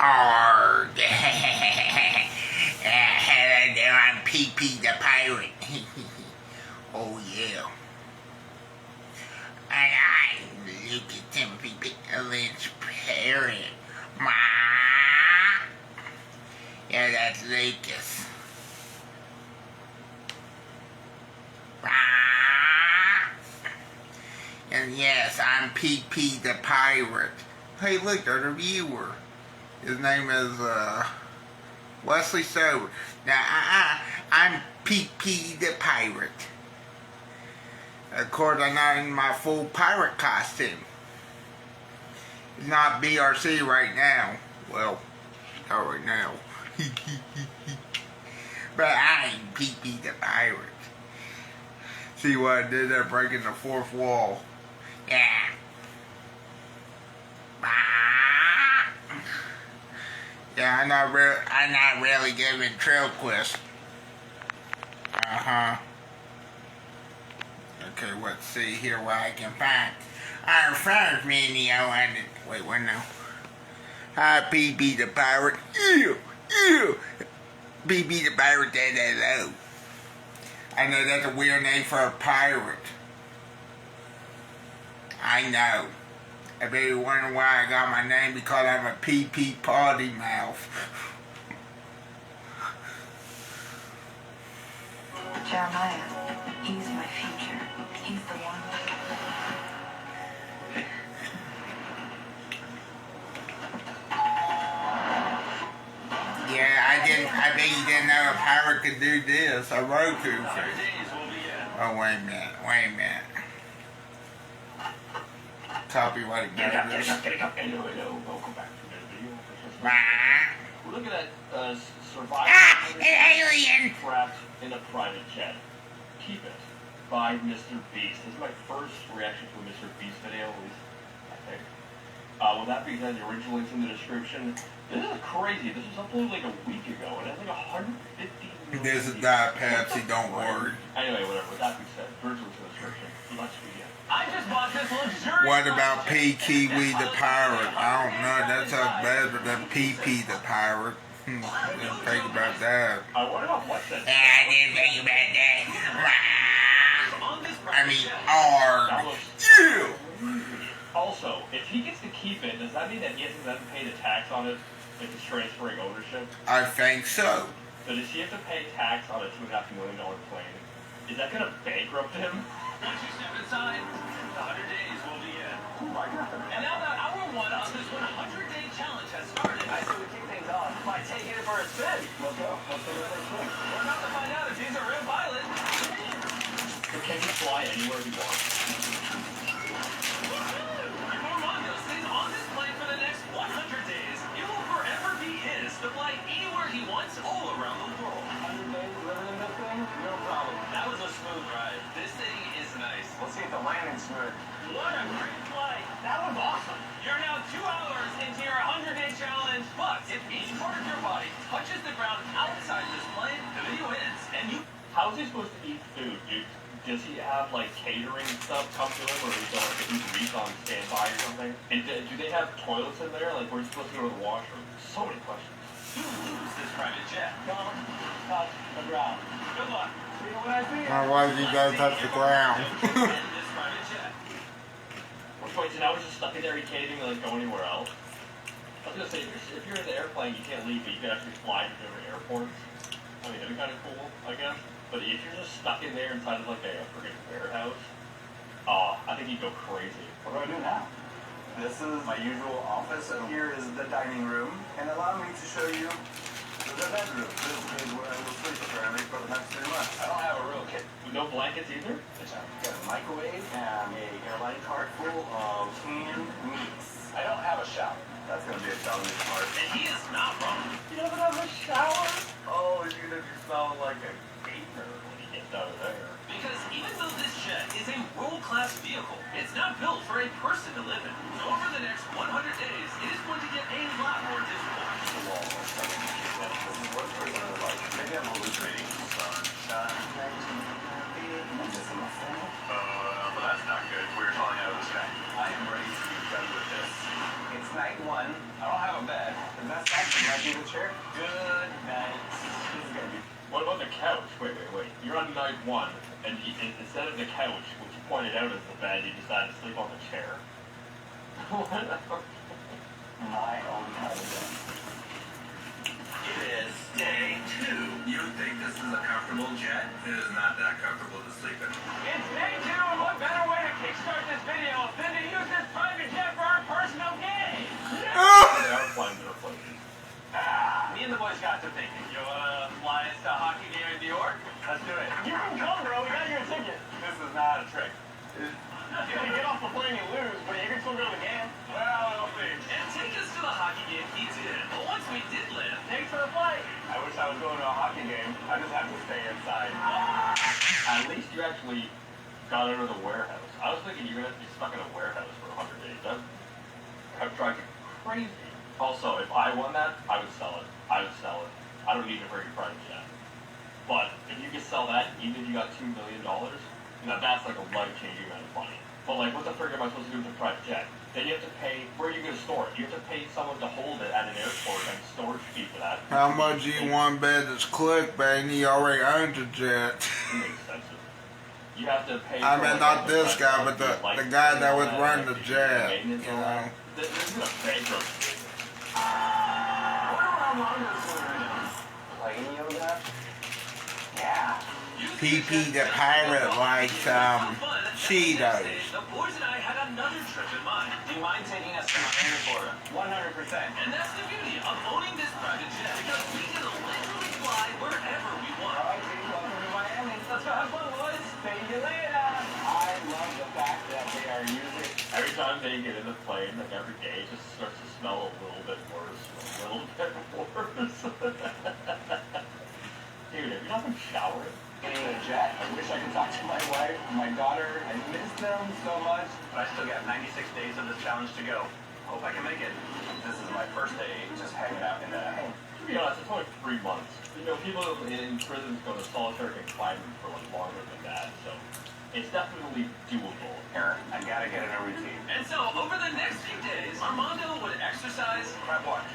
Arrgh. Hello there, I'm PP the Pirate. Oh yeah. And I'm Timothy-Lynch Parrot. Ma. Yeah, that's Lucas. Ma. And yes, I'm PP the Pirate. Hey, look, there's a viewer. His name is Wesley Sober. Now, I'm PP the Pirate. Of course, I'm not in my full pirate costume. It's not BRC right now. Well, not right now. But I'm PP the Pirate. See what I did there, breaking the fourth wall. Yeah. Yeah, I'm not really giving trail quests. Okay, let's see here what I can find. Our first video and wait, what now? Hi, PP the Pirate. Ew. PP the Pirate said hello. I know that's a weird name for a pirate. I know. I bet you wonder why I got my name, because I'm a PP potty mouth. Jeremiah, he's my future. He's the one. Yeah, I bet you didn't know a pirate could do this. A Roku thing. Oh, wait a minute. Copyright notice. We're looking at survival an alien! trapped in a private jet. Keep It by Mr. Beast. This is my first reaction to a Mr. Beast video, at least I think. With that being said, the original link's in the description. This is crazy. This was uploaded like a week ago, and it has like 150 million. This is not Pepsi, don't worry. Anyway, whatever. With that being said, original link's in the description. Let's begin. I just bought this luxurious. What about P. Kiwi the Pirate? I don't know. That sounds better than PP the Pirate. Didn't think about that. I wonder about what then. I didn't think about that. I mean, arrgh. Also, if he gets to keep it, does that mean that he doesn't have to pay the tax on it if it's transferring ownership? I think so. So does he have to pay tax on a $2.5 million plane? Is that going to bankrupt him? Once you step inside, the 100 days will begin. Oh my God. And now that hour one of this 100-day challenge has started. I say we kick things off by taking it for a spin. Let's go. Let's go for a spin. We're about to find out if he's a real pilot. So can he fly anywhere he wants? Before Mongo stays on this plane for the next 100 days, it will forever be his to fly anywhere he wants all around the world. 100 days living in this thing? No problem. That was a smooth ride. This thing is nice. Let's see if the landing's smooth. What a great flight. That was awesome. You're now 2 hours into your 100-day challenge, but if each part of your body touches the ground outside this plane, the video ends, and you... How is he supposed to eat food, dude? Does he have, like, catering stuff come to him, or is he like a Uber Eats on standby or something? And do they have toilets in there? Like, where's he supposed to go to the washroom? So many questions. You lose this private jet. Don't touch the ground. Good luck. See what I see? Why did you guys touch the ground? This private jet. Wait, so now we're just stuck in there, he can't even, like, go anywhere else? I was gonna say, if you're in the airplane, you can't leave, but you can actually fly to different airports. I mean, that'd be kind of cool, I guess. But if you're just stuck in there inside of like a freaking warehouse, I think you'd go crazy. What do I do now? This is my usual office, and here is the dining room. And allow me to show you the bedroom. This is where I will sleep apparently for the next 3 months. I don't have a real kit. With no blankets either? I've got a microwave and a airline cart full of canned meats. I don't have a shower. That's going to be a challenging part. And he is not wrong. You don't have a shower? Oh, you're going to be smelling like a gator When he gets out of there. Because even though this jet is a world-class vehicle, it's not built for a person to live in. So over the next 100 days, it is going to get a lot more difficult. The wall or something. This is what we're going to like. Maybe I'm hallucinating. Sunshine. Well, that's not good. We're falling out of the sky. I am ready to be done with this. It's night one. I don't have a bed. The best I I do the chair? Good night. This is gonna be. What about the couch? Wait. You're on night 1, and instead of the couch, which you pointed out as the bed, you decided to sleep on the chair. My own husband. It is day 2. You think this is a comfortable jet? It is not that comfortable to sleep in. It's day 2, and what better way to kickstart this video than to use this private jet for our personal gain? Airplanes are floating. Me and the boys got to thinking. You wanna fly us to a hockey game in New York? Let's do it. You can come, bro. We got you a ticket. This is not a trick. You can get off the plane and lose, but you can still go to the game. Well, we'll see. And take us to the hockey game he did. But once we did land, Thanks for the flight. I wish I was going to a hockey game. I just have to stay inside. At least you actually got out of the warehouse. I was thinking you're gonna have to be stuck in a warehouse for 100 days. That would drive you crazy. Also, if I won that, I would sell it. I don't need a very private jet. But if you could sell that, even if you got $2 million, now that's like a life-changing amount of money. But like, what the frick am I supposed to do with a private jet? Then you have to pay, where are you going to store it? You have to pay someone to hold it at an airport and storage fee for that. How much you want bet this clickbait? He already owns a jet. It makes sense. You have to pay. I for, mean, like, not the this private guy, jet, but the like, guy that was all running the like, jet. maintenance You and all know. that. This is a bankruptcy. What are Armando's doing? Playing yoga? Yeah. PP the pirate likes Cheetos. the boys and I had another trip in mind. Do you mind taking us to Miami, Florida? 100%. And that's the beauty of owning this private jet, because we can literally fly wherever we want. All right, team, welcome to Miami. Let's go have fun, boys. See you later. I love the fact that they are using. Every time they get in the plane, like every day, it just starts to smell a little bit worse. Dude, have you not been showering? Getting a jet. I wish I could talk to my wife, my daughter. I miss them so much. But I still got 96 days of this challenge to go. Hope I can make it. This is my first day just hanging out in the home. To be honest, it's only 3 months. You know, people in prisons go to solitary confinement for like longer than that, so it's definitely doable. Aaron, I gotta get in a routine. And so, over the next few days, Armando would exercise, Prep lunch.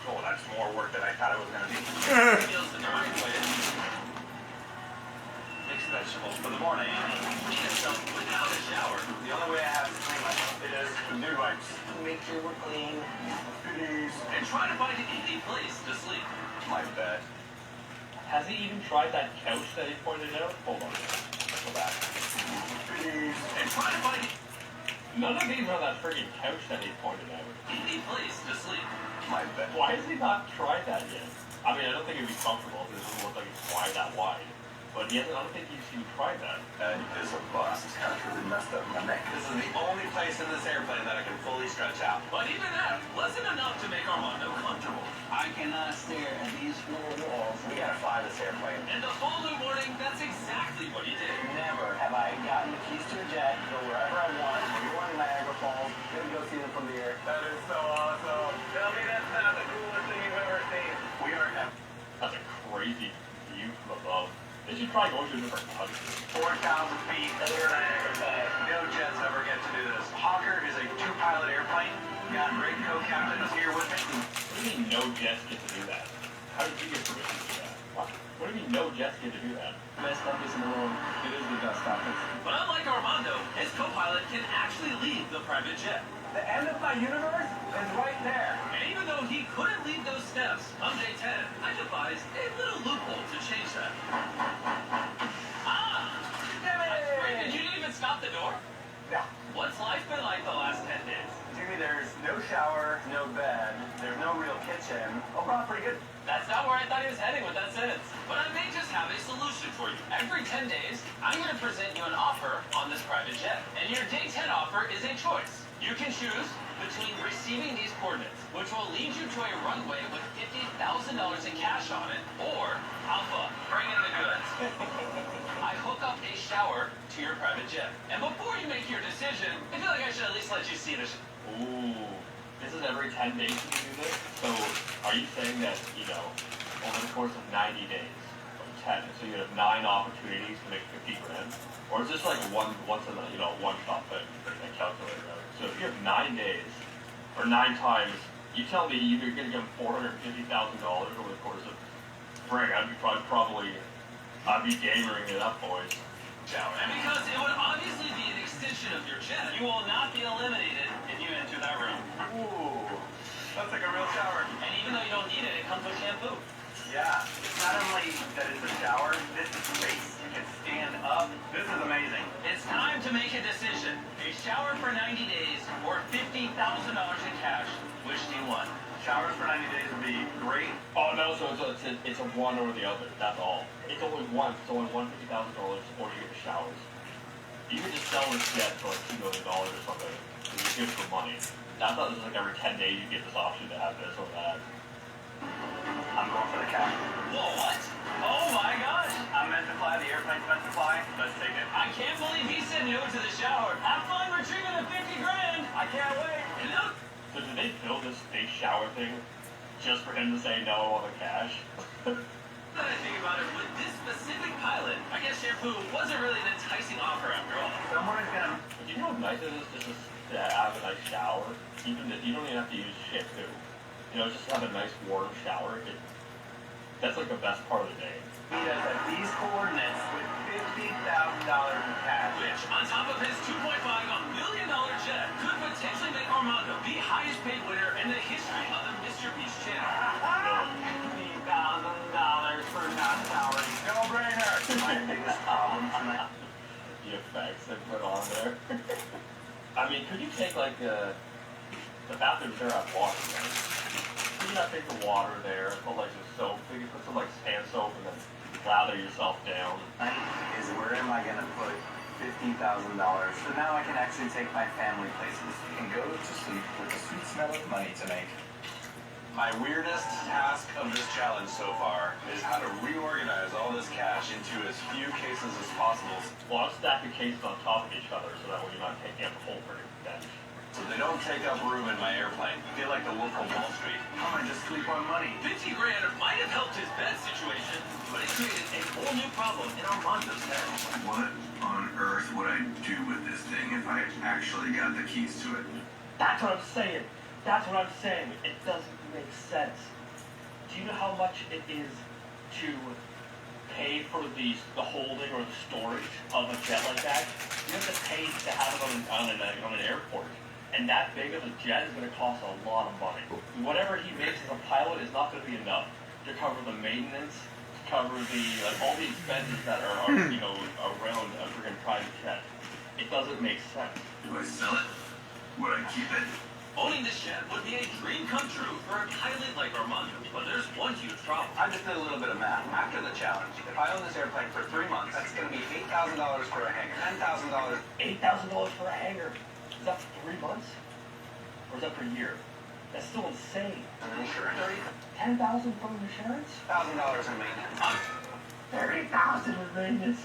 Oh, that's more work than I thought it was gonna be. meals the correct way, Mix vegetables for the morning. clean himself without a shower, The only way I have to clean myself is with new wipes. Make sure we're clean. Please. and try to find an easy place to sleep. My bed. Has he even tried that couch that he pointed out? Hold on. Let's go back. Please. And try to find an None of these are that freaking couch that he pointed out. easy place to sleep. My bed. Why has he not tried that yet? I mean, I don't think it'd be comfortable because it doesn't look like it's wide that wide. But I don't think he's even tried that. That is a bust. That's really messed up my neck. This is the only place in this airplane that I can fully stretch out. But even that wasn't enough to make Armando comfortable. I cannot stare at these four walls. We gotta fly this airplane. And the following morning, that's exactly what he did. Never have I gotten the keys to a jet, go wherever I want. We're going to Niagara Falls. Gonna go see them from the air. That is so awesome. Tell me that's not the coolest thing you've ever seen. We are at That's a crazy view from above. They should try going to a different country. 4,000 feet over Niagara Falls. No jets ever get to do this. Hawker is a 2-pilot airplane. Got great co-captains here with me. What do you mean no jets get to do that? How did you get permission to do that? What do you mean no jets get to do that? best office in the world. It is the best office. But unlike Armando, his co-pilot can actually leave the private jet. The end of my universe is right there. And even though he couldn't leave those steps on day 10, I devised a little loophole to change that. That's great. And you didn't even stop the door? No. What's life been like the last 10 days? Jimmy, there's no shower, no bed, there's no real kitchen. Overall, pretty good. That's not where I thought he was heading with that sentence. But I may just have a solution for you. Every 10 days, I'm going to present you an offer on this private jet. And your day 10 offer is a choice. You can choose between receiving these coordinates, which will lead you to a runway with $50,000 in cash on it, or Alpha, bring in the goods. I hook up a shower to your private jet. And before you make your decision, I feel like I should at least let you see this. Ooh, this is every 10 days you do this? So, are you saying that, you know, over the course of 90 days, from 10, so you have 9 opportunities to make 50 grand? Or is this like one shot thing, a calculator, right? So if you have 9 days, or 9 times You tell me you're going to give him $450,000 over the course of spring. I'd be gamering it up, boys. Shower. And because it would obviously be an extension of your jet, you will not be eliminated if you enter that room. Ooh, that's like a real shower. And even though you don't need it, it comes with shampoo. Yeah, it's not only that it's a shower, this is space. You can stand up. This is amazing. It's time to make a decision. A shower for 90 days or $50,000 in cash. Which do you want? Showers for 90 days would be great. Oh no, so it's a one or the other. That's all. It's only one. It's only $150,000 or you get the showers. You can just sell this jet for like $2 million or something. And you give it for money. I thought this was like every 10 days you get this option to have this or that. I'm going for the cash. Whoa, what? Oh my gosh! I'm meant to fly. The airplane's meant to fly. Let's take it. I can't believe he said no to the shower. Have fun retrieving the $50,000. I can't wait. Look. So did they build this fake shower thing just for him to say no on the cash? Now that I think about it, with this specific pilot, I guess shampoo wasn't really an enticing offer after all. Someone is gonna. But you know how nice it is just to have a nice shower? Even if you don't even have to use shampoo. You know, just have a nice warm shower. That's like the best part of the day. Meet us at these coordinates with $50,000 in cash. Which, on top of his $2.5 million jet, could potentially make Armando the highest paid winner in the history of the Mr. Beast channel. $50,000 for not showering. No brainer. My biggest problem tonight. The effects they put on there. I mean, could you take like the bathrooms there have water, right? Could you not take the water there, put like some soap, maybe put some like hand soap and then lather yourself down? Is where am I gonna put $50,000? So now I can actually take my family places and go to sleep with a sweet smell of money to make. My weirdest task of this challenge so far is how to reorganize all this cash into as few cases as possible. Well, I'll stack the cases on top of each other so that way you're not taking up the whole pretty bench. So they don't take up room in my airplane. I feel like the wolf of Wall Street. I might just sleep on money. $50,000 might have helped his bed situation, but it created a whole new problem in Armando's head. What on earth would I do with this thing if I actually got the keys to it? That's what I'm saying. That's what I'm saying. It doesn't make sense. Do you know how much it is to pay for the holding or the storage of a jet like that? You have to pay to have it on an airport. And that big of a jet is going to cost a lot of money. Whatever he makes as a pilot is not going to be enough to cover the maintenance, to cover the all the expenses that are around a freaking private jet. It doesn't make sense. Do I sell it? Would I keep it? Owning this jet would be a dream come true for a pilot like Armando, but there's one huge problem. I just did a little bit of math. After the challenge, if I own this airplane for 3 months, that's going to be $8,000 for a hangar. $10,000. $8,000 for a hangar. Is that for 3 months? Or is that per year? That's still insane. And insurance. $10,000 for insurance? $1,000 in maintenance. $30,000 in maintenance.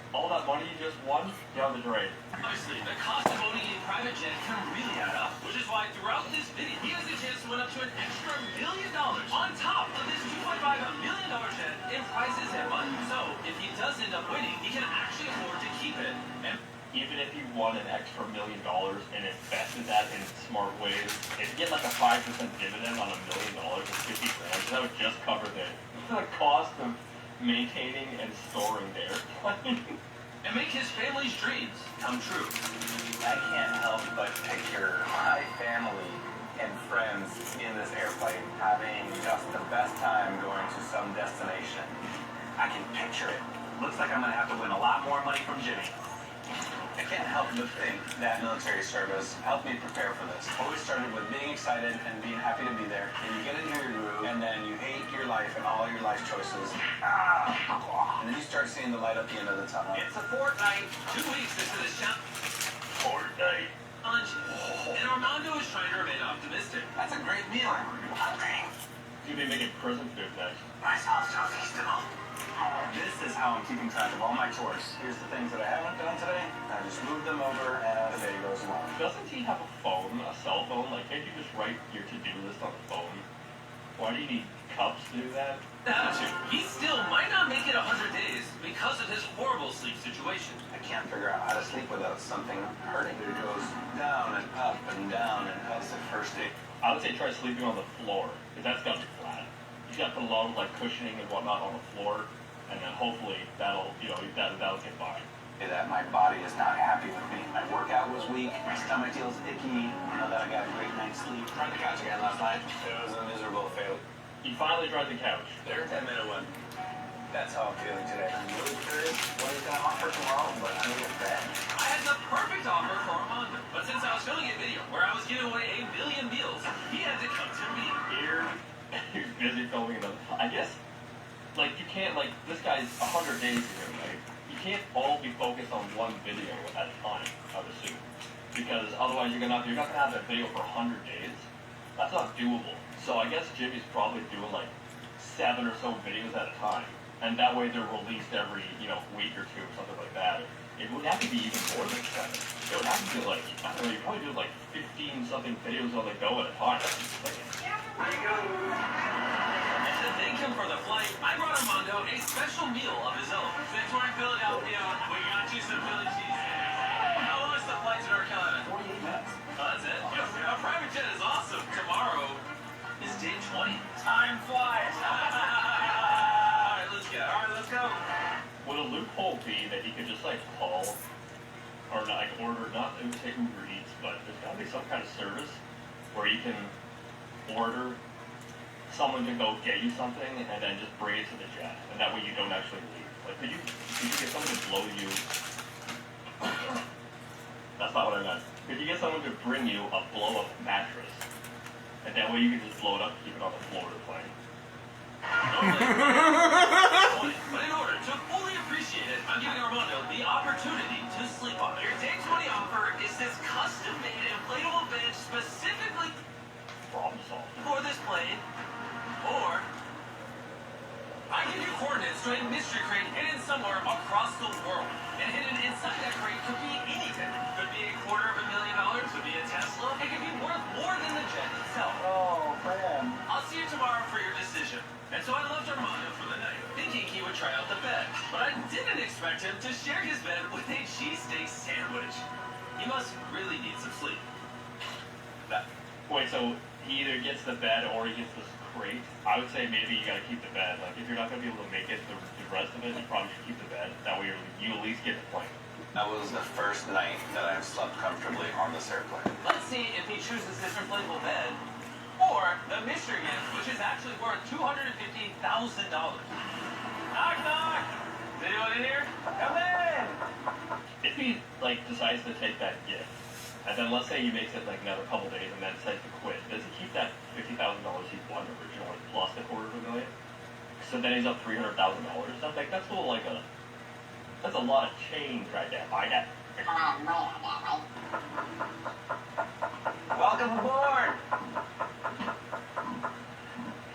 All that money you just won down the drain. Obviously, the cost of owning a private jet can really add up, which is why throughout this video, he has a chance to win up to an extra $1 million on top of this $2.5 million jet in prizes and money. So, if he does end up winning, he can actually afford to keep it. And even if he won an extra $1 million and invested that in smart ways, if you get like a 5% dividend on $1 million or $50,000, that would just cover the cost of maintaining and storing the airplane and make his family's dreams come true. I can't help but picture my family and friends in this airplane having just the best time going to some destination. I can picture it. Looks like I'm going to have to win a lot more money from Jimmy. I can't help but think that military service helped me prepare for this. Always started with being excited and being happy to be there. And you get into your groove, and then you hate your life and all your life choices. And then you start seeing the light at the end of the tunnel. It's a fortnight, 2 weeks into this challenge. Fortnite. And Armando is trying to remain optimistic. That's a great meal. Hungry. You'll be making prison food next. Myself so feastable. This is how I'm keeping track of all my chores. Here's the things that I haven't done today. I just move them over as the day goes along. Doesn't he have a phone, a cell phone? Like, can't you just write your to-do list on the phone? Why do you need cups to do that? Attitude. He still might not make it 100 days because of his horrible sleep situation. I can't figure out how to sleep without something hurting. It goes down and up and down and up. That's the first day. I would say try sleeping on the floor, because that's got to be flat. You got to put a lot of like cushioning and whatnot on the floor, and then hopefully that'll, you know, that'll get by. That my body is not happy with me. My workout was weak, my stomach feels icky, I know that I got a great night's sleep. Tried the couch again last night. It was a miserable fail. You finally tried the couch. There's a 10-minute one. That's how I'm feeling today. I'm really curious what he's gonna offer tomorrow, but I need a bed. I had the perfect offer for Armando, but since I was filming a video where I was giving away 1 million meals, he had to come to me. Here, you're busy filming another. I guess, like, you can't, like, this guy's 100 days ago, right? You can't all be focused on one video at a time, I would assume. Because otherwise you're not gonna have that video for 100 days. That's not doable. So I guess Jimmy's probably doing like 7 or so videos at a time. And that way they're released every, you know, week or two or something like that. It would have to be even more than 7. It would have to be like, I don't know, you probably do like 15 something videos on the go at a time. And to thank him for the flight, I brought Armando a special meal of his own. Since we're in Philadelphia, we got you some Philly cheesesteak. How long is the flight to North Carolina? 48 minutes. Oh, that's it. A private jet is awesome. Tomorrow is day 20. Time flies. Alright, let's go. Alright, let's go. Would a loophole be that he could just like call or like order, not say Uber Eats, but there's gotta be some kind of service where you can order someone to go get you something and then just bring it to the jet, and that way you don't actually leave. Like, could you get someone to blow you? That's not what I meant. Could you get someone to bring you a blow-up mattress, and that way you can just blow it up and keep it on the floor of the plane? But in order to fully appreciate it, I'm giving Armando the opportunity to sleep on it. Your day 20 offer is this custom-made inflatable bed specifically Problem solved. for this plane, or I give you coordinates to a mystery crate hidden somewhere across the world. And hidden inside that crate could be anything. Could be $250,000, could be a Tesla, it could be worth more than the jet itself. Oh, man. I'll see you tomorrow for your decision. And so I left Armando for the night, thinking he would try out the bed. But I didn't expect him to share his bed with a cheesesteak sandwich. He must really need some sleep. Wait, so he either gets the bed or he gets this crate? I would say maybe you gotta keep the bed. Like, if you're not gonna be able to make it the rest of it, you probably should keep the bed. That way you at least get the plane. That was the first night that I've slept comfortably on this airplane. Let's see if he chooses this inflatable bed or the mystery gift, which is actually worth $250,000. Knock, knock! Is anyone in here? Come in! If he, like, decides to take that gift, and then let's say he makes it, like, another couple days and then decides to quit, does he keep that $50,000 he won originally plus the $250,000? So then he's up $300,000. That's a little like that's a lot of change right there. Buy that. Welcome aboard!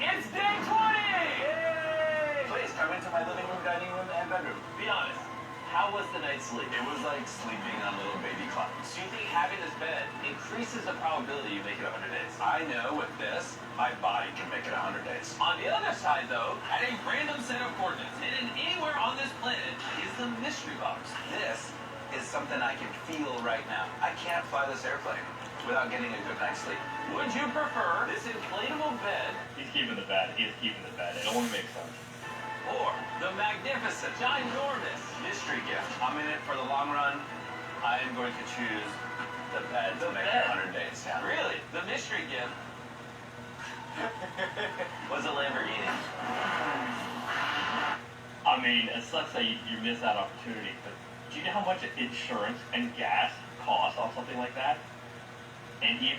It's day 20! Yay! Please come into my living room, dining room, and bedroom. Be honest, how was the night's sleep? It was like sleeping on little baby clouds. So you think having this bed increases the probability you make it 100 days? I know with this, my body can make it 100 days. On the other side, though, at a random set of coordinates hidden anywhere on this planet is the mystery box. This is something I can feel right now. I can't fly this airplane without getting a good night's sleep. Would you prefer this inflatable bed He's keeping the bed. He is keeping the bed. It only makes sense. or the magnificent, ginormous Mystery gift. I'm in it for the long run. I am going to choose the bed to The make bed? it 100 days. Yeah. Really? The mystery gift was a Lamborghini. I mean, it sucks that you miss that opportunity, but do you know how much insurance and gas costs on something like that? And you...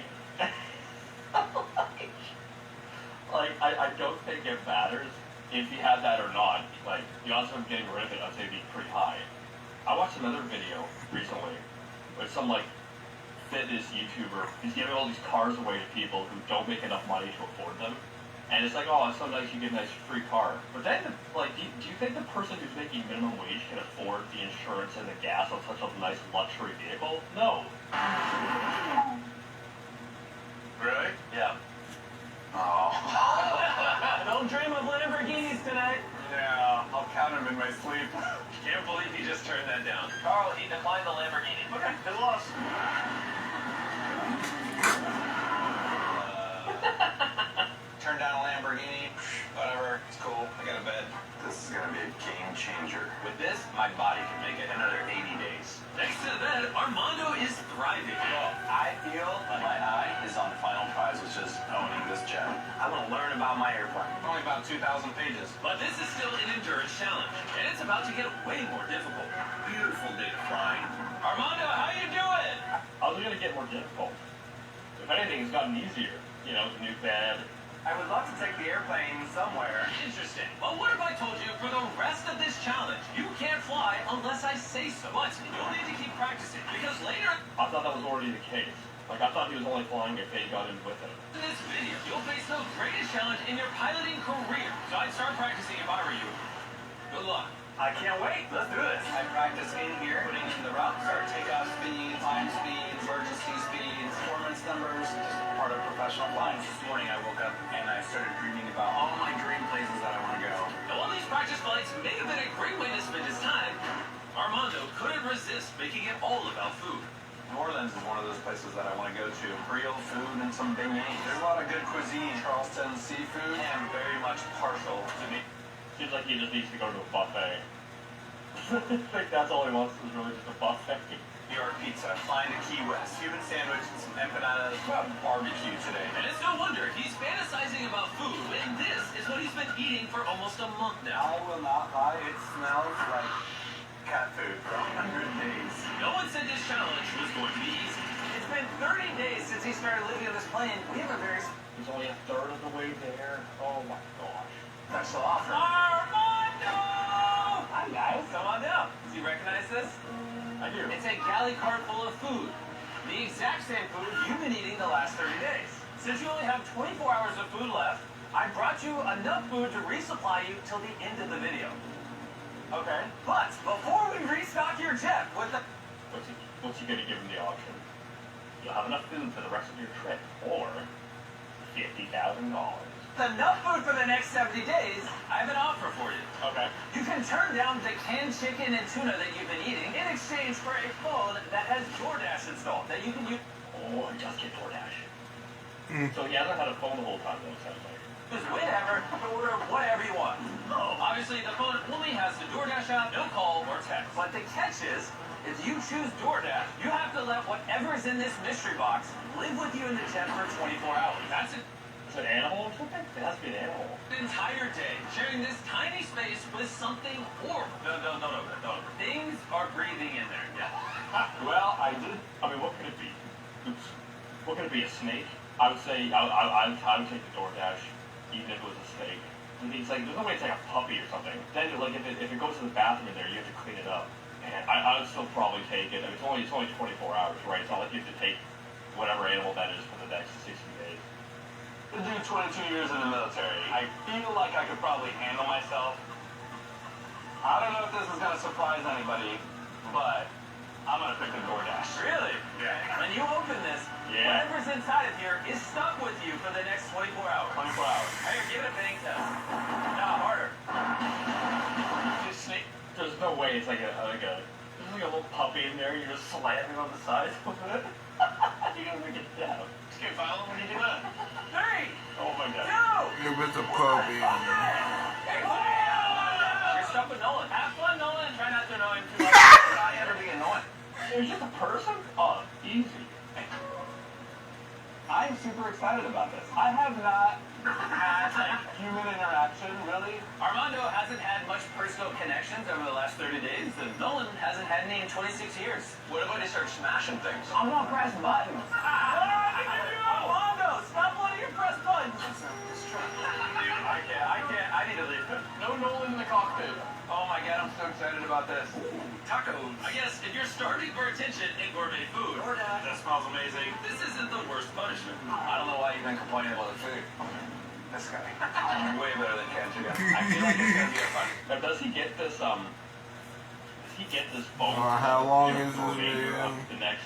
I don't think it matters if you have that or not. Like, the odds of getting rid of it, I'd say, be pretty high. I watched another video recently with some, like, fitness YouTuber. He's giving all these cars away to people who don't make enough money to afford them. And it's like, oh, it's so nice you get a nice free car. But then, like, do you think the person who's making minimum wage can afford the insurance and the gas on such a nice luxury vehicle? No. Really? Yeah. Oh. Don't dream of Lamborghinis tonight. Yeah, I'll count him in my sleep. Can't believe he just turned that down. Carl, he declined the Lamborghini. Okay, good loss. my body can make it another 80 days. Thanks to that, Armando is thriving. Well, I feel like my eye is on the final prize, which is owning this jet. I want to learn about my airplane. Only about 2,000 pages. But this is still an endurance challenge, and it's about to get way more difficult. Beautiful day flying. Armando, how you doing? How's it gonna get more difficult? If anything, it's gotten easier. You know, the new bed. I would love to take the airplane somewhere. Interesting. Well, what if I told you for the rest of this challenge, you can't fly unless I say so? But you'll need to keep practicing, because later I thought that was already the case. Like, I thought he was only flying if they got in with him. in this video, you'll face the greatest challenge in your piloting career. So I'd start practicing if I were you. Good luck. I can't wait. Let's do this. I practice in here, putting in the routes, our takeoff speeds, climb speeds, emergency speeds, performance numbers, just part of professional flying. This morning I woke up and I started dreaming about all my dream places that I want to go. Now, while these practice flights may have been a great way to spend his time, Armando couldn't resist making it all about food. New Orleans is one of those places that I want to go to. Real food and some beignets. There's a lot of good cuisine. Charleston seafood. I am very much partial to me. Seems like he just needs to go to a buffet. I think that's all he wants is really just a buffet. New York pizza, flying to Key West, Cuban sandwich, and some empanadas. We'll have barbecue today. And it's no wonder he's fantasizing about food, and this is what he's been eating for almost a month now. I will not lie, it smells like cat food for 100 days. No one said this challenge was going to be easy. It's been 30 days since he started living on this plane. We have a very He's only a third of the way there. Oh my gosh. special offer. Armando! Hi guys. Come on down. Does he recognize this? I do. It's a galley cart full of food. The exact same food you've been eating the last 30 days. Since you only have 24 hours of food left, I brought you enough food to resupply you till the end of the video. Okay. But before we restock your jet with the... What's he gonna give him the option? You'll have enough food for the rest of your trip, or $50,000. enough food for the next 70 days, I have an offer for you. Okay. You can turn down the canned chicken and tuna that you've been eating in exchange for a phone that has DoorDash installed that you can use. Oh, he does get DoorDash. So he hasn't had a phone the whole time, though, it sounds like. Just whenever to order whatever you want. Oh, obviously the phone only has the DoorDash app, no call or text. But the catch is, if you choose DoorDash, you have to let whatever's in this mystery box live with you in the jet for 24 hours. That's it. Is it an animal or something? It has to be an animal. An entire day sharing this tiny space with something horrible. No. Things are breathing in there. Yeah. Well, I mean, what could it be? Oops. What could it be? A snake? I would say I would take the DoorDash, even if it was a snake. It's like there's no way it's like a puppy or something. Then like if it goes to the bathroom in there, you have to clean it up. And I would still probably take it. I mean, it's only 24 hours, right? It's not like you have to take whatever animal that is for the next 60 days. To do 22 years in the military, I feel like I could probably handle myself. I don't know if this is going to surprise anybody, but I'm going to pick the DoorDash. Really? Yeah. When you open this, Yeah. whatever's inside of here is stuck with you for the next 24 hours. 24 hours. Here, give it a bang test. No, harder. Just snake. There's no way it's like there's like a little puppy in there. You're just slamming on the side of it. You're gonna make it down. Just can't follow when you do that. 3, Oh my god. 2, It was a puppy. You're stuck with Nolan. Have fun, Nolan, and try not to annoy him too much. Not ever be annoying. It's just a person? Oh, easy. I'm super excited about this. I have not had like human interaction, really. Armando hasn't had much personal connections over the last 30 days, and Nolan hasn't had any in 26 years. What if I start smashing things? I'm gonna press buttons. Armando, stop letting you press buttons. I can't. I need to leave. No Nolan in the cockpit. Oh my god, I'm so excited about this. Tacos. I guess if you're starving for attention and gourmet food, That smells amazing. this isn't the worst punishment. I don't know why you've been complaining about the food. This guy. Way better than canned chicken. I feel like it's gonna be a fun. Now, does he get this phone how long for is the this remainder video? of the next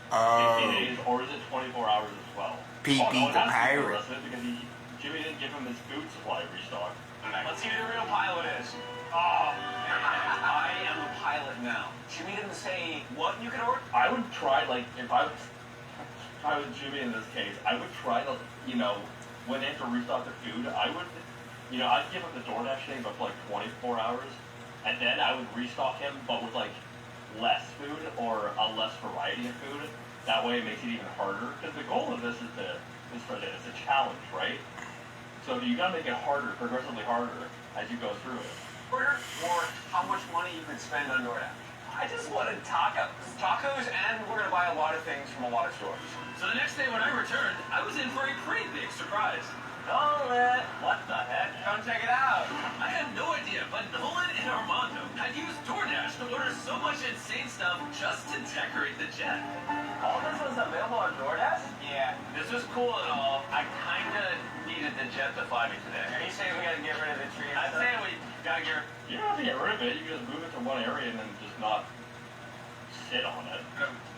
60 days, or is it 24 hours as well? PP no, it the has to be pirate. the rest of it because Jimmy didn't give him his food supply restock. Let's see who the real pilot is. Oh, man. I am the pilot now. Jimmy didn't say what you could order. I would try, like, if I was Jimmy in this case, I would try to, when they have to restock the food, I'd give up the DoorDash thing, but for like 24 hours, and then I would restock him, but with like less food or a less variety of food. That way it makes it even harder. Because the goal of this is it's a challenge, right? So you gotta make it harder, progressively harder as you go through it. Order or how much money you can spend on DoorDash. I just wanted tacos. Tacos, and we're gonna buy a lot of things from a lot of stores. So the next day when I returned, I was in for a pretty big surprise. Nolan! What the heck? Come check it out. I had no idea, but Nolan and Armando had used DoorDash to order so much insane stuff just to decorate the jet. All this was available on DoorDash? Yeah, this was cool and all. I kinda needed the jet to fly me today. Are you saying we gotta get rid of the tree? I'm saying we gotta get. You don't have to get rid of it. You can just move it to one area and then just not sit on it.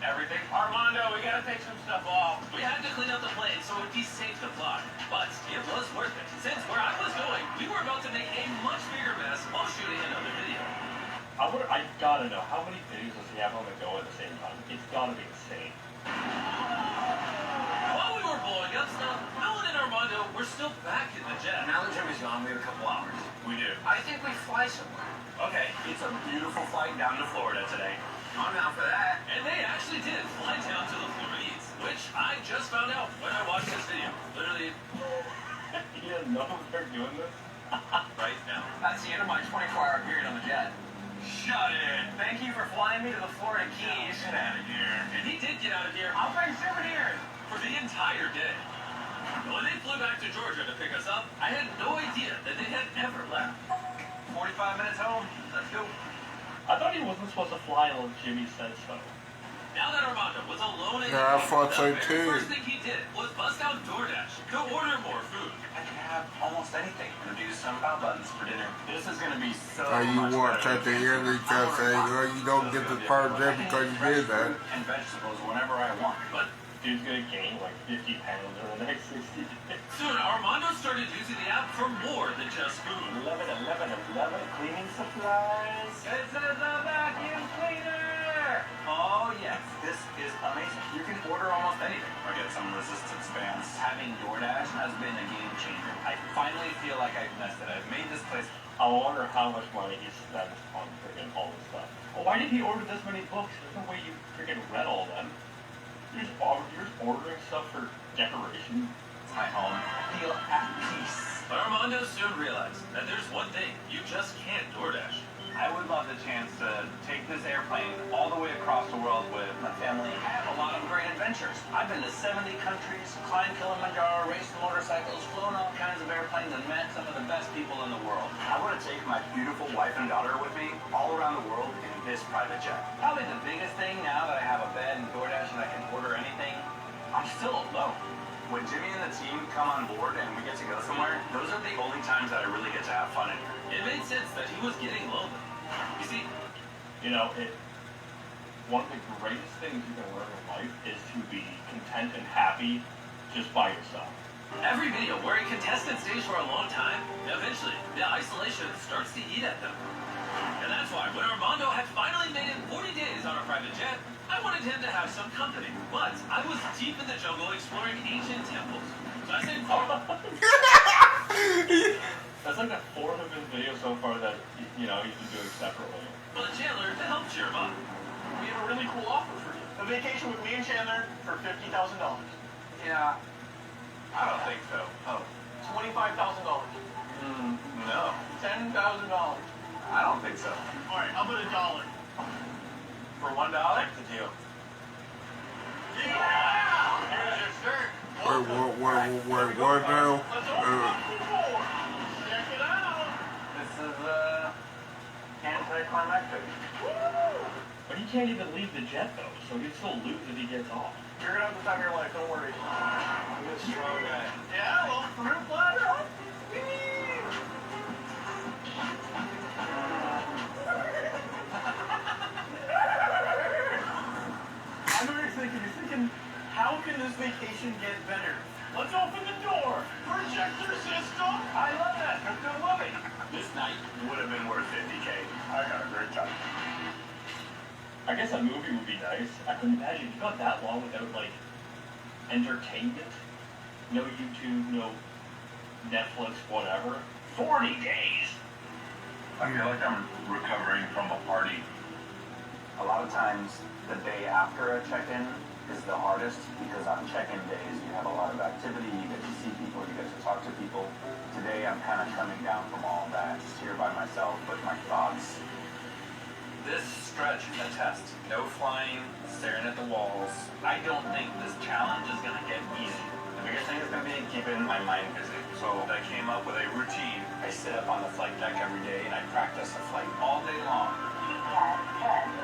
Everything? Armando, we gotta take some stuff off. We had to clean up the plane so it would be safe to fly, but it was worth it. Since where I was going, we were about to make a much bigger mess while shooting another video. I gotta know, how many videos does he have on the go at the same time? It's gotta be insane. While we were blowing up stuff, Nolan and Armando were still back in the jet. Now that Jimmy's gone, we have a couple hours. We do. I think we fly somewhere. Okay, it's a beautiful flight down to Florida today. I'm out for that. And they actually did fly down to the Floridians, which I just found out when I watched this video. Literally, You didn't know they're doing this? right now. That's the end of my 24-hour period on the jet. Shut it! Thank you for flying me to the Florida Keys. Get out of here. And he did get out of here I'll bring souvenirs. for the entire day. When they flew back to Georgia to pick us up, I had no idea that they had ever left. 45 minutes home. Let's go. I thought he wasn't supposed to fly until Jimmy said so. Now that Armando was alone in Yeah, I the thought so very too. first thing he did was bust out DoorDash to order more food. I can have almost anything. I'm gonna do some pound buttons for dinner. This is gonna be so You much watch better at the than end because say, well, you don't get this part of it because you did that. and vegetables whenever I want. But Dude's gonna gain like 50 pounds over the next 60 days. soon Armando started using the app for more than just food. 11, cleaning supplies. This is a vacuum cleaner! Oh yes, this is amazing. You can order almost anything or get some resistance bands. Having DoorDash has been a game changer. I finally feel like I've messed it. I've made this place. I wonder how much money he spent on freaking all this stuff. Well, why did he order this many books? There's no way you freaking read all of them. You're just ordering stuff for decoration. It's my home. I feel at peace. But Armando soon realized that there's one thing you just can't DoorDash. I would love the chance to take this airplane all the way across the world with my family. I have a lot of great adventures. I've been to 70 countries, climbed Kilimanjaro, raced motorcycles, flown all kinds of airplanes, and met some of the best people in the world. I want to take my beautiful wife and daughter with me all around the world in this private jet. Probably the biggest thing now that I have a bed and DoorDash and I can order anything, I'm still alone. When Jimmy and the team come on board and we get to go somewhere, those are the only times that I really get to have fun in here. It made sense that he was getting lonely. You see, one of the greatest things you can learn in life is to be content and happy just by yourself. every video where a contestant stays for a long time, eventually the isolation starts to eat at them. And that's why when Armando had finally made it 40 days on a private jet, I wanted him to have some company. But I was deep in the jungle exploring ancient temples. So I said, That's like the fourth of his videos so far that, he's been doing separately. well, Chandler to help cheer him up. We have a really cool offer for you. A vacation with me and Chandler for $50,000. Yeah. I don't think so. Oh. $25,000. No. $10,000. I don't think so. All right, how about $1? For $1? That's the deal. Yeah! Here's your shirt. What now? Let's open up the door. Check it out. This is, anticlimactic. But he can't even leave the jet though, so he'd still lose if he gets off. You're gonna have the time of your life, don't worry. I'm a strong guy. Yeah, well, fruit platter. I know what you're thinking. You're thinking, how can this vacation get better? Let's open the door. Projector system. I love that. Crypto living. This night would have been worth $50K. I got a great time. I guess a movie would be nice. I couldn't imagine if you got that long without, entertainment. No YouTube, no Netflix, whatever. 40 days! I feel like I'm recovering from a party. A lot of times, the day after a check-in is the hardest because on check-in days, you have a lot of activity, you get to see people, you get to talk to people. Today, I'm kind of coming down from all of that, just here by myself with my thoughts. This stretch is a test. No flying, staring at the walls. I don't think this challenge is gonna get easy. The biggest thing is going to be keeping my mind busy. So I came up with a routine. I sit up on the flight deck every day and I practice a flight all day long.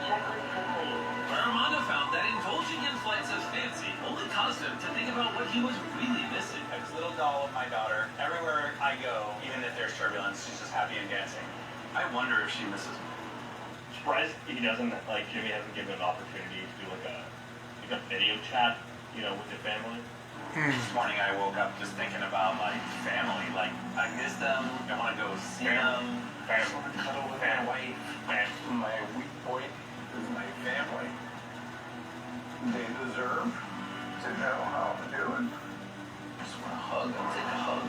Checklist complete. Where Armando found that indulging in flights of fancy only caused him to think about what he was really missing. I have this little doll of my daughter. Everywhere I go, even if there's turbulence, she's just happy and dancing. I wonder if she misses me. Surprised he doesn't, like, Jimmy hasn't given an opportunity to do like a video chat, you know, with the family. This morning I woke up just thinking about my family. Like, I miss them. I want to go see them. I just want to cuddle with my wife. My weak point is my family. They deserve to know how to do it. I just want a hug. I'll take a hug.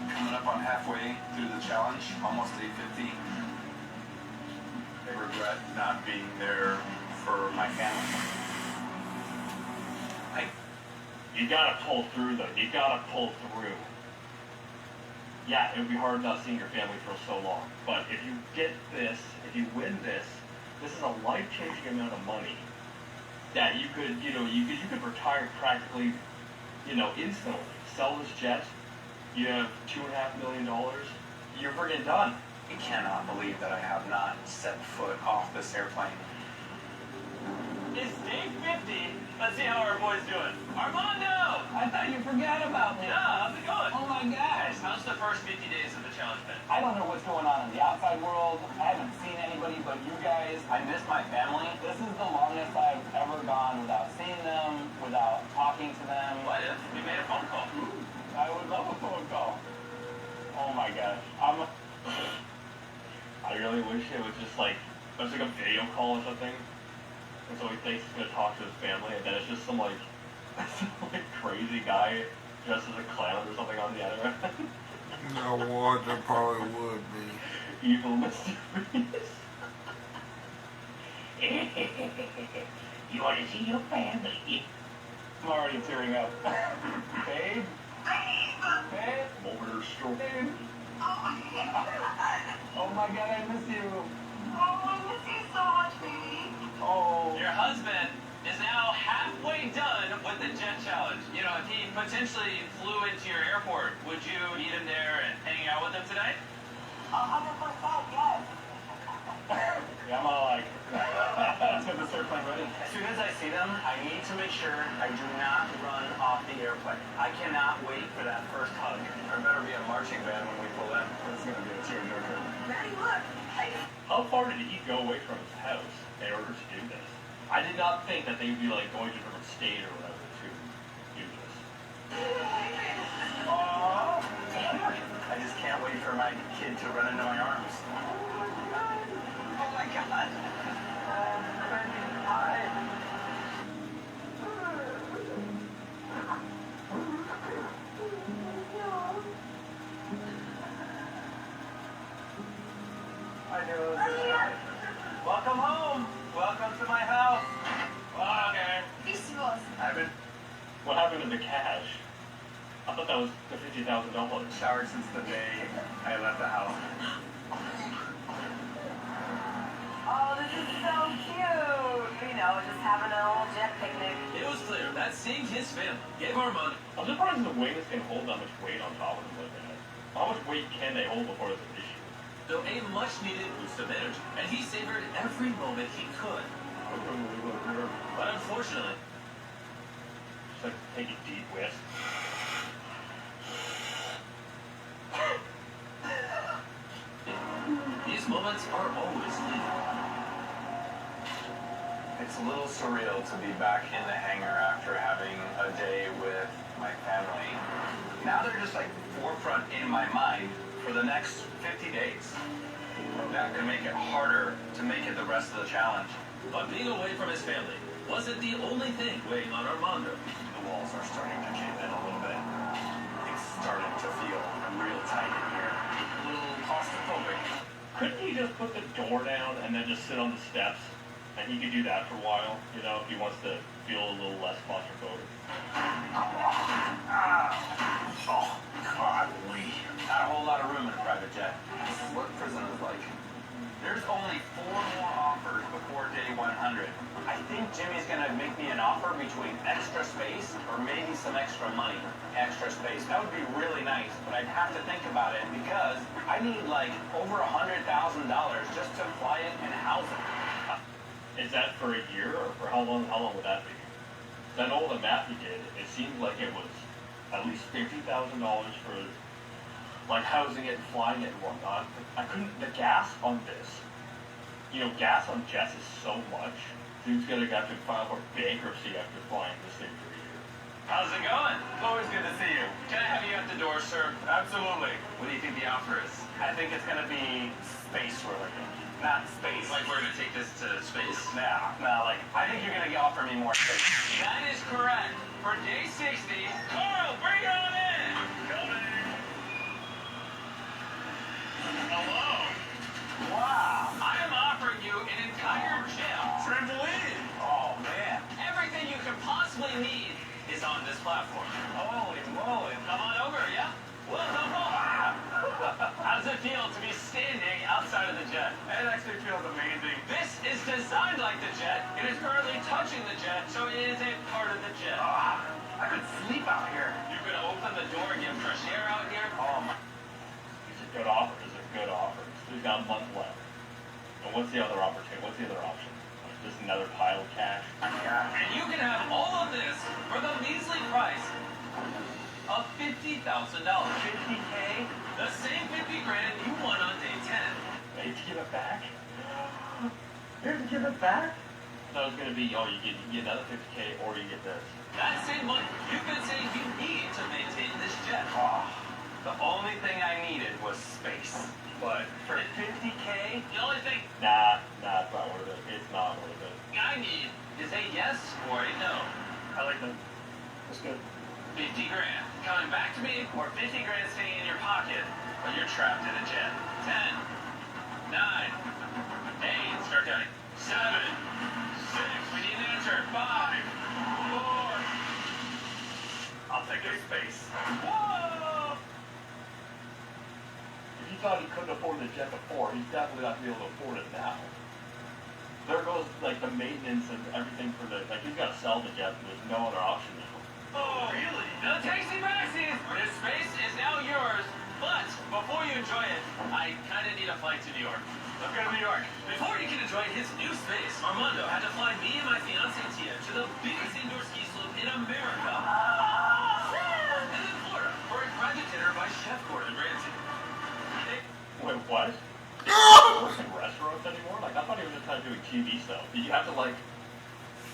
Coming up on halfway through the challenge, almost 8:50. I regret not being there for my family. You gotta pull through though. You gotta pull through. Yeah, it would be hard not seeing your family for so long. But if you get this, if you win this, this is a life-changing amount of money that you could, you could retire practically, instantly. Sell this jet. You have $2.5 million. You're friggin' done. I cannot believe that I have not set foot off this airplane. It's day 50. Let's see how our boy's doing. Armando! I thought you forgot about me. Yeah, how's it going? Oh my gosh. How's the first 50 days of the challenge been? I don't know what's going on in the outside world. I haven't seen anybody but you guys. I miss my family. This is the longest I've ever gone without seeing them, without talking to them. What if we made a phone call? I would love a phone call. Oh my gosh. I really wish it was just like a video call or something. And so he thinks he's gonna talk to his family, and then it's just some crazy guy dressed as a clown or something on the other end. No, what? There probably would be. Evil mysterious. You want to see your family? I'm already tearing up. Babe? Babe? I'm over there stroking. Babe? Oh my god, I miss you. Oh. Your husband is now halfway done with the jet challenge. If he potentially flew into your airport, would you meet him there and hang out with him tonight? 100%, yes. Yeah, I'm all like, let's get this airplane ready. As soon as I see them, I need to make sure I do not run off the airplane. I cannot wait for that first hug. There better be a marching band when we pull in. This is gonna be a tearjerker. Maddie, look. How far did he go away from his house in order to do this? I did not think that they would be like going to a different state or whatever to do this. Aww. I just can't wait for my kid to run into my arms. Oh my god. I knew it was good. Welcome home. Welcome to my house. Oh, okay. I've been What happened to the cash? I thought that was the $50,000. showered since the day I left the house. Oh, this is so cute. Just having a little jet picnic. It was clear that seeing his family gave Armando I'm surprised the wings can hold that much weight on top of them like that. How much weight can they hold before it's an issue? a much-needed boost of energy, and he savored every moment he could. But unfortunately, Just like take a deep whiff. these moments are always fleeting. It's a little surreal to be back in the hangar after having a day with my family. Now they're just like forefront in my mind for the next 50 days. That could make it harder to make it the rest of the challenge. But being away from his family wasn't the only thing weighing on Armando. The walls are starting to cave in a little bit. It's starting to feel real tight in here. A little claustrophobic. I couldn't he just put the door down and then just sit on the steps? And he could do that for a while, you know, if he wants to feel a little less claustrophobic. Oh, godly. Not a whole lot of room in a private jet. This is what prison is like. There's only 4 more offers before day 100. I think Jimmy's gonna make me an offer between extra space or maybe some extra money. Extra space. That would be really nice, but I'd have to think about it because I need like over $100,000 just to fly it and house it. Is that for a year or for how long? How long would that be? I know the math he did. It seemed like it was at least $50,000 for like housing it and flying it and whatnot. I couldn't. The gas on this, you know, gas on jets is so much. Dude's gonna have to file for bankruptcy after flying this thing for a year. How's it going? It's always good to see you. Can I have you at the door, sir? Absolutely. What do you think the offer is? I think it's gonna be space related. Not space. Like we're gonna take this to space? No, like, I think you're gonna offer me more space. That is correct. For day 60, Carl, bring it on in! Hello. Wow. I am offering you an entire gym. Trampoline. Oh, man. Everything you could possibly need is on this platform. Holy moly. Come on over, yeah? Welcome home. How does it feel to be standing outside of the jet? It actually feels amazing. This is designed like the jet. It is currently touching the jet, so it is a part of the jet. I could sleep out here. You could open the door and get fresh air out here. Oh, my. These are good offers. These are good offers. We've got a month left. And what's the other opportunity? What's the other option? Just another pile of cash. Yeah. And you can have all of this for the measly price of $50,000. 50K? The same 50 grand you won on day 10. Ready to give it back? You're to give it back? I thought it was going to be, oh, you get another 50K or you get this. That same money you could say you need to maintain this jet. Oh, the only thing I needed was space. But for 50K? The only thing Nah, it's not worth it. It's not worth it. I need is a yes or a no. I like that. That's good. 50 grand coming back to me, or 50 grand staying in your pocket, or you're trapped in a jet. 10, 9, 8, start counting. 7, 6, we need an answer. 5, 4. I'll take your space. Whoa! If you thought he couldn't afford the jet before, he's definitely not going to be able to afford it now. There goes, like, the maintenance and everything for the, like, he's got to sell the jet, and there's no other option now. Oh, really? The Tasty Maxis! This space is now yours, but before you enjoy it, I kind of need a flight to New York. Let's go to New York. Before he can enjoy his new space, Armando had to fly me and my fiancée Tia to the biggest indoor ski slope in America. And then Florida for a private dinner by Chef Gordon Ramsay. Wait, what? Working restaurants anymore? Like, I thought he was just kind of doing TV stuff. Did you have to, like,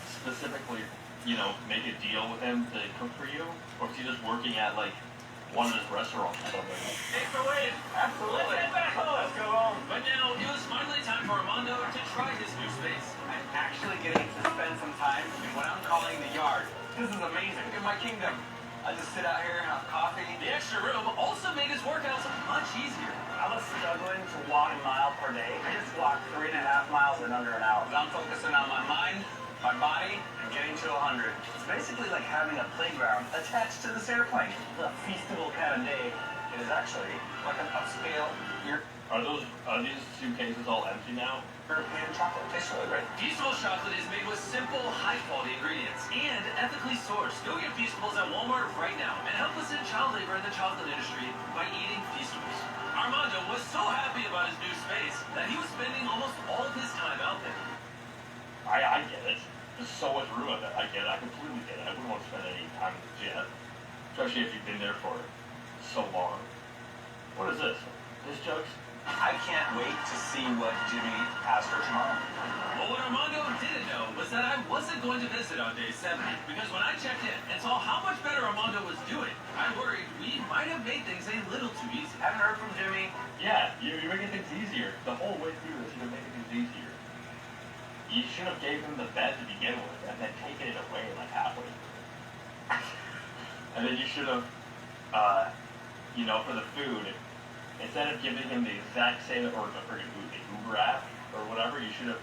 specifically, you know, make a deal with him to cook for you? Or was he just working at, like, one of his restaurants or something? Thanks for waiting. Absolutely. Let's head back home. Let's go home. But now, it was finally time for Armando to try his new space. I'm actually getting to spend some time in what I'm calling the yard. This is amazing. Look at my kingdom. I just sit out here and have coffee. The extra room also made his workouts much easier. I was struggling to walk a mile per day. I just walked 3.5 miles in under an hour. I'm focusing on my mind, my body, and getting to 100. It's basically like having a playground attached to this airplane. A feastable kind of day. It is actually like an upscale Are these suitcases all empty now? European chocolate. Tastes really great. Feastables chocolate is made with simple, high-quality ingredients and ethically sourced. Go get Feastables at Walmart right now and help us end child labor in the chocolate industry by eating Feastables. Armando was so happy about his new space that he was spending almost all of his time out there. I get it. There's so much room of it. I get it. I completely get it. I wouldn't want to spend any time in the jet. Especially if you've been there for so long. What is this? This jokes? I can't wait to see what Jimmy has for tomorrow. Well, what Armando didn't know was that I wasn't going to visit on day 70, because when I checked in and saw how much better Armando was doing, I worried we might have made things a little too easy. Haven't heard from Jimmy. Yeah, you're making things easier. The whole way through this, you're making things easier. You should have gave him the bed to begin with, and then taken it away like halfway. And then you should have, you know, for the food, Instead of giving him the exact same, or the freaking Uber app or whatever, you should have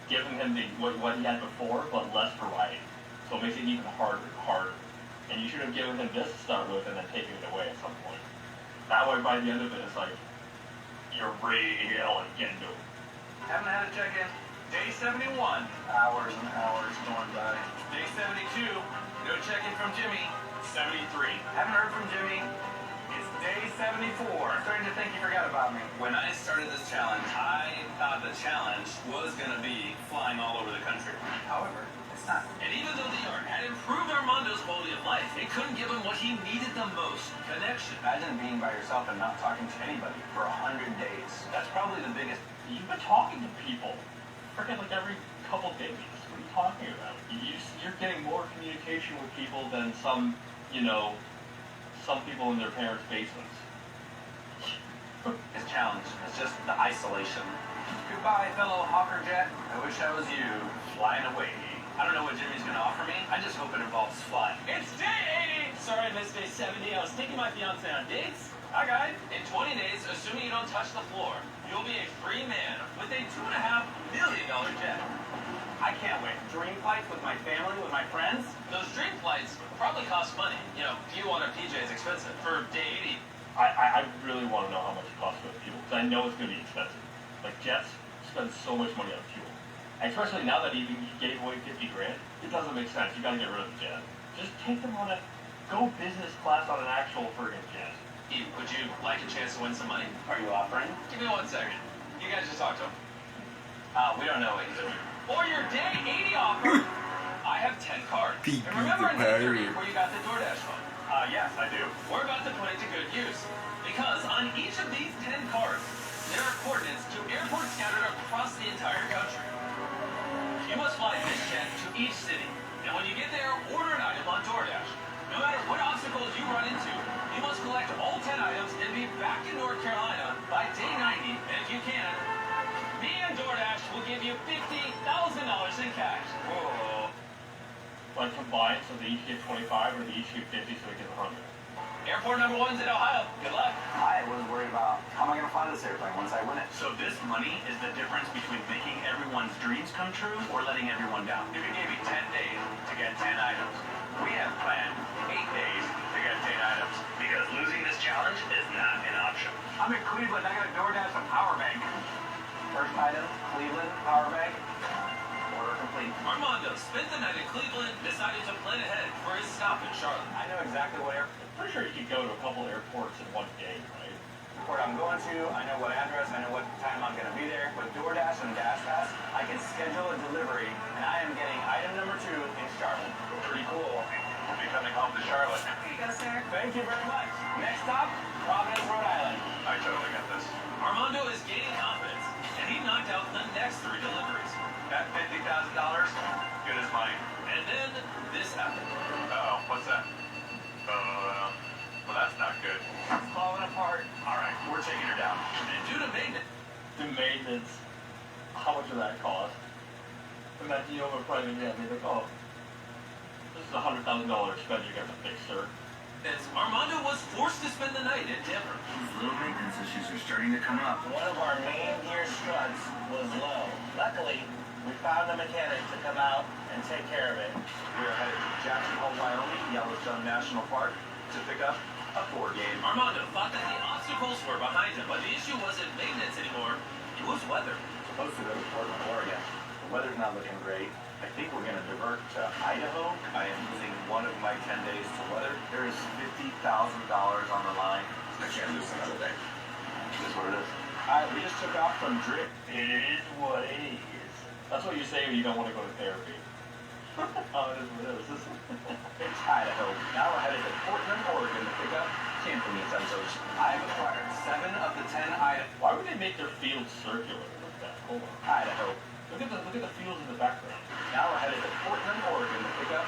given him what he had before, but less variety. So it makes it even harder. And you should have given him this to start with and then taken it away at some point. That way, by the end of it, it's like, you're real and getting to it. Haven't had a check-in. Day 71. Hours and hours going by. Day 72. No check-in from Jimmy. 73. Haven't heard from Jimmy. It's day 74. Starting to think you forgot about me. When I started this challenge, I thought the challenge was going to be flying all over the country. However, it's not. And even though the art had improved Armando's quality of life, it couldn't give him what he needed the most, connection. Imagine being by yourself and not talking to anybody for 100 days. That's probably the biggest. You've been talking to people freaking like every couple days. What are you talking about? You're getting more communication with people than some people in their parents' basements. His challenge is just the isolation. Goodbye, fellow Hawker Jet. I wish I was you, flying away. I don't know what Jimmy's gonna offer me. I just hope it involves flying. It's day 80! Sorry I missed day 70. I was taking my fiance on dates. Hi, guys. In 20 days, assuming you don't touch the floor, you'll be a free man with a $2.5 million jet. I can't wait. Dream flights with my family, with my friends. Those dream flights probably cost money. You know, if you want a PJ, it's expensive. For day 80, I really want to know how much it costs for fuel, because I know it's going to be expensive. Like, jets spend so much money on fuel. And especially now that he gave away 50 grand, it doesn't make sense. You got to get rid of the jet. Just take them on go business class on an actual friggin' jet. would you like a chance to win some money? Are you offering? Give me 1 second. You guys just talk to him. We don't know what he's doing. For your day 80 offer, I have 10 cards. And remember in day 30 where you got the DoorDash phone? Yes, I do. We're about to put it to good use. Because on each of these 10 cards, there are coordinates to airports scattered across the entire country. You must fly this jet to each city. And when you get there, order an item on DoorDash. No matter what obstacles you run into, you must collect all 10 items and be back in North Carolina by day 90. And if you can, me and DoorDash will give you $50,000 in cash. Whoa. Like combined, so they each get 25 or they each get 50, so they get 100. Airport number 1's in Ohio. Good luck. I was worried about how am I going to fly this airplane once I win it. So this money is the difference between making everyone's dreams come true or letting everyone down. If you gave me 10 days to get 10 items, we have planned 8 days to get 10 items because losing this challenge is not an option. I'm in Cleveland. I got to DoorDash a power bank. First item, Cleveland, power bank. Order complete. Armando spent the night in Cleveland, decided to plan ahead for his stop in Charlotte. I know exactly what airport Pretty sure you could go to a couple airports in one day, right? I'm going to. I know what address. I know what time I'm going to be there. With DoorDash and DashPass, I can schedule a delivery, and I am getting item number 2 in Charlotte. Pretty cool. We'll be coming home to Charlotte. Here you go, sir. Thank you very much. Next stop, Providence, Rhode Island. I totally got this. Armando is gaining confidence, and he knocked out the next 3 deliveries. That $50,000, good as mine. And then this happened. Uh-oh, what's that? Well, that's not good. It's falling apart. All right, we're taking her down. And due to maintenance, The maintenance, how much would that cost? Imagine you have a private jet, and they're like, oh, this is a $100,000 expense you got to fix, sir. Armando was forced to spend the night in Denver. Little maintenance issues are starting to come up. One of our main gear struts was low. Luckily, we found a mechanic to come out and take care of it. We are headed to Jackson Hole, Wyoming, Yellowstone National Park, to pick up a 4 game. Armando thought that the obstacles were behind him, but the issue wasn't maintenance anymore. It was weather. Supposed to go to Portland, Oregon. The weather's not looking great. I think we're going to divert to Idaho. I am losing one of my 10 days to weather. There is $50,000 on the line. I can't lose another day. It is what it is. We just took off from Drip. It is what it is. That's what you say when you don't want to go to therapy. Oh, it is what it is. It's Idaho. Now we're headed to Portland, Oregon to pick up camping utensils. I have acquired 7 of the 10 items. Why would they make their fields circular like that? Hold on. Idaho. Look at the fields in the background. Now we're headed to Portland, Oregon to pick up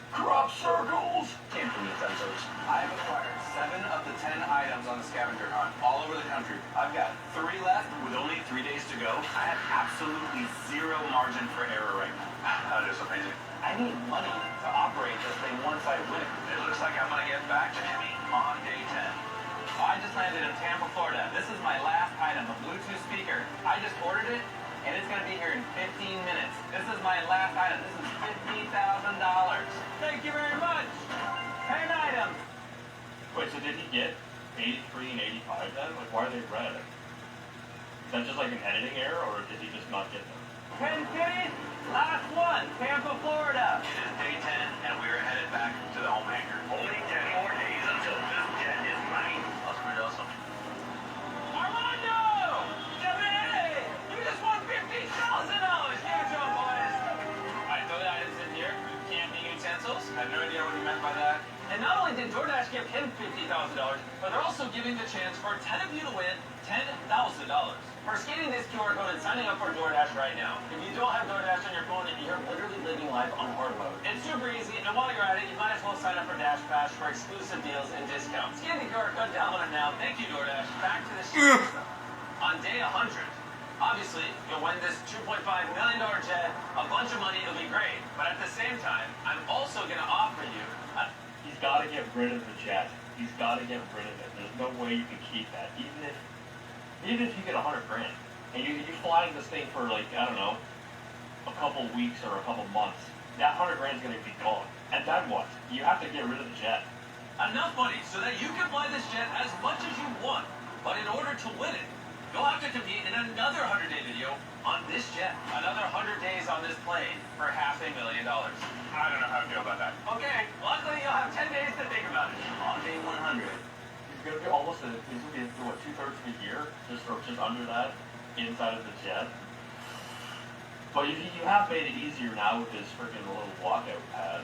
Crop circles! camping utensils. I have acquired 7 of the 10 items on the scavenger hunt all over the country. I've got 3 left with only 3 days to go. I have absolutely 0 margin for error right now. That is amazing. I need money to operate this thing once I win it. It looks like I'm going to get back to Jimmy on day 10. I just landed in Tampa, Florida. This is my last item, a Bluetooth speaker. I just ordered it, and it's going to be here in 15 minutes. This is my last item. This is $50,000. Thank you very much. 10 items. Wait, so did he get 83 and 85 then? Like, why are they red? Is that just like an editing error, or did he just not get them? 10 kitties, last one, Tampa, Florida. It is day 10, and we are headed back to the home hangar. Only 10 more days until this jet is mine. Let's produce them. Armando! Jimmy! You just won $50,000! Give it to him, boys. I throw the items in here. Camping utensils. I have no idea what he meant by that. And not only did DoorDash give him $50,000, but they're also giving the chance for 10 of you to win $10,000 for scanning this QR code and signing up for DoorDash right now. If you don't have DoorDash on your phone, you're literally living life on hard mode. It's super easy, and while you're at it, you might as well sign up for Dash Pass for exclusive deals and discounts. Scan the QR code, download it now. Thank you, DoorDash. Back to the show. On day 100, obviously, you'll win this $2.5 million jet, a bunch of money, it'll be great. But at the same time, I'm also going to offer you He's got to get rid of the jet. He's got to get rid of it. There's no way you can keep that. Even if you get $100 grand and you're flying this thing for like, I don't know, a couple weeks or a couple months, that $100 grand is going to be gone. And then what? You have to get rid of the jet. enough money so that you can fly this jet as much as you want. But in order to win it, you'll have to compete in another 100-day video on this jet. Another 100 days on this plane for $500,000. I don't know how to feel about that. Okay, luckily you'll have 10 days to think about it. On day 100. He's going to be almost he's going to be what, 2/3 of a year, just under that, inside of the jet. But you have made it easier now with this freaking little walkout pad.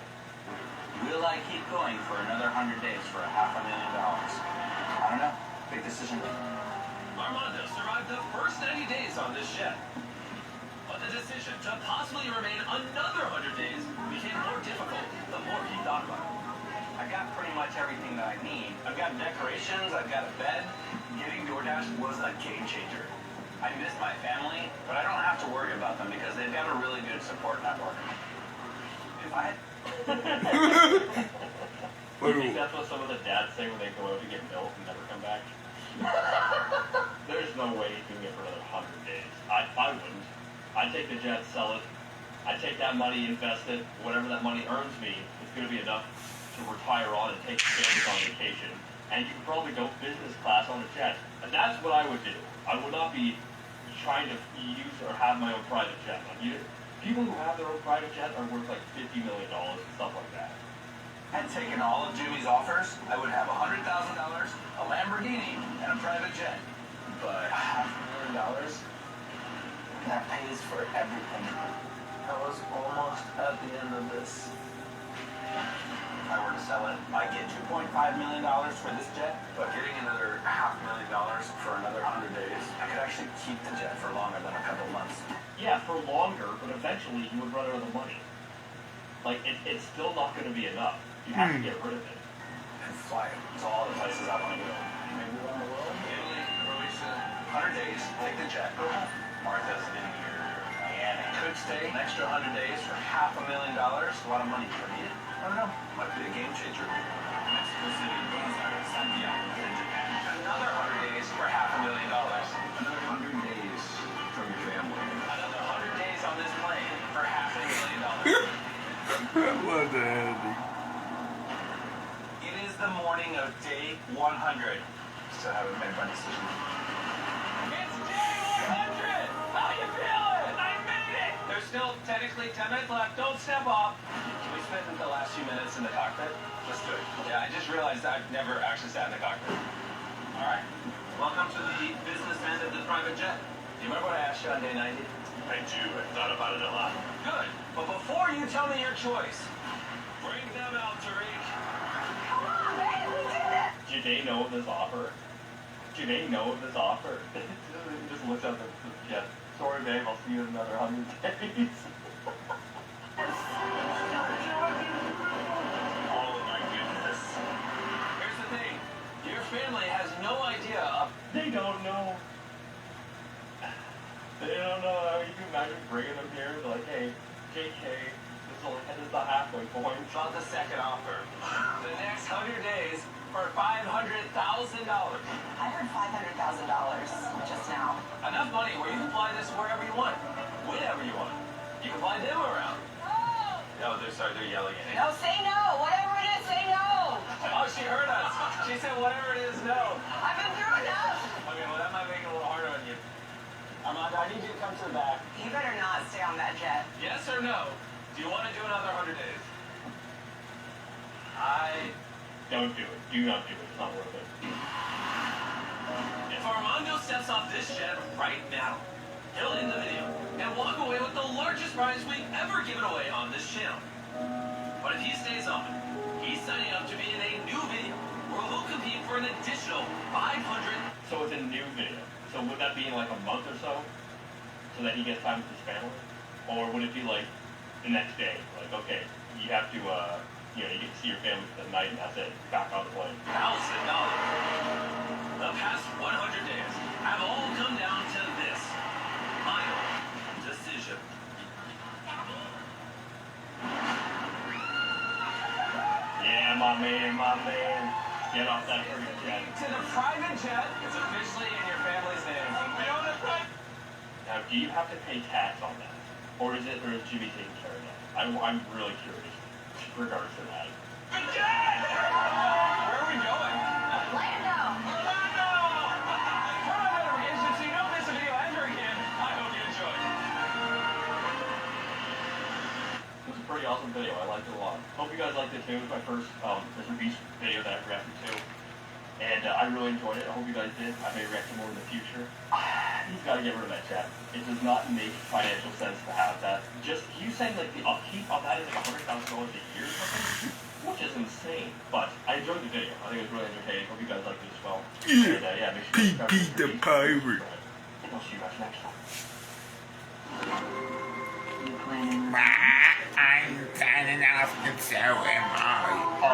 Will I keep going for another 100 days for $500,000? I don't know. Big decision. Armando survived the first 90 days on this jet. But the decision to possibly remain another 100 days became more difficult the more he thought about it. I got pretty much everything that I need. I've got decorations, I've got a bed. Getting DoorDash was a game changer. I miss my family, but I don't have to worry about them because they've got a really good support network. If I had... You think that's what some of the dads say when they go out to get milk and never come back? There's no way he's doing it for another 100 days. I wouldn't. I'd take the jet, sell it. I'd take that money, invest it. Whatever that money earns me, it's going to be enough to retire on and take the family on vacation. And you could probably go business class on a jet. And that's what I would do. I would not be trying to use or have my own private jet. Like people who have their own private jet are worth like $50 million and stuff like that. Had taken all of Jimmy's offers, I would have $100,000, a Lamborghini, and a private jet. But $500,000? That pays for everything. I was almost at the end of this. If I were to sell it, I get $2.5 million for this jet, but getting another $500,000 for another 100 days, I could actually keep the jet for longer than a couple months. Yeah, for longer, but eventually you would run out of the money. Like, it's still not going to be enough. You have to get rid of it. And fly it to all the places I want to go. Maybe around the world. Italy, Croatia, 100 days, take the jet. Martha's in here. And I could stay an extra 100 days for $500,000. A lot of money for me. I don't know. Might be a game changer. Mexico City, Buenos Aires, Santiago, and Japan. Another 100 days for $500,000. Another 100 days from your family. Another 100 days on this plane for $500,000. What the hell? It is the morning of day 100. Still haven't made my decision. It's day 100! How you feeling? I made it! There's still technically 10 minutes left. Don't step off. Can we spend the last few minutes in the cockpit? Let's do it. Yeah, I just realized I've never actually sat in the cockpit. All right. Welcome to the businessman of the private jet. Do you remember what I asked you on day 90? I do. I thought about it a lot. Good. But before you tell me your choice, Bring them out, Tariq. Come on, babe, we did it! Do they know of this offer? Do they know of this offer? He just looks up at the jet. Sorry, babe, I'll see you in another 100 days. Oh my goodness. here's the thing. Your family has no idea of... They don't know. They don't know. You can imagine bringing them here. They're like, hey, JK, this is the halfway point. About the second offer. The next 100 days for $500,000. I heard $500,000 just now. Enough money where you can fly this wherever you want, whenever you want. You can fly them around. No, they're yelling at me. No, say no. Whatever it is, say no. Oh, she heard us. She said whatever it is, no. I've been through enough. Okay, well that might make it a little harder on you. Armando, I need you to come to the back. You better not stay on that jet. Yes or no? Do you want to do another 100 days? Don't do it. Do not do it. It's not worth it. If Armando steps off this jet right now, he'll end the video and walk away with the largest prize we've ever given away on this channel. But if he stays on, he's signing up to be in a new video where he'll compete for an additional 500. So it's a new video. So would that be in like a month or so? So that he gets time with his family? Or would it be like the next day? Like, okay, you have to, you get to see your family for the night and that's it. Back on the plane. $1,000. The past 100 days have all come down to this final decision. Yeah, my man. Get off that freaking jet. To the private jet, it's officially in your family's name. We own a private. Now, do you have to pay tax on that? Or is Jimmy taking care of that? I'm really curious. Regards to that. Where are we going? Orlando. Orlando! Turn on notifications so you don't miss a video ever again. I hope you enjoyed. It was a pretty awesome video. I liked it a lot. Hope you guys liked it too. It was my first Mr. Beast video that I reacted to. And I really enjoyed it. I hope you guys did. I may react to more in the future. He's got to get rid of that chat. It does not make financial sense to have that. You saying like the upkeep on that is like $100,000 a year or something? Which is insane. But I enjoyed the video. I think it was really entertaining. Hope you guys liked it as well. Yeah. And make sure you PP the pirate. And I'll see you guys next time. I'm signing off and so am I.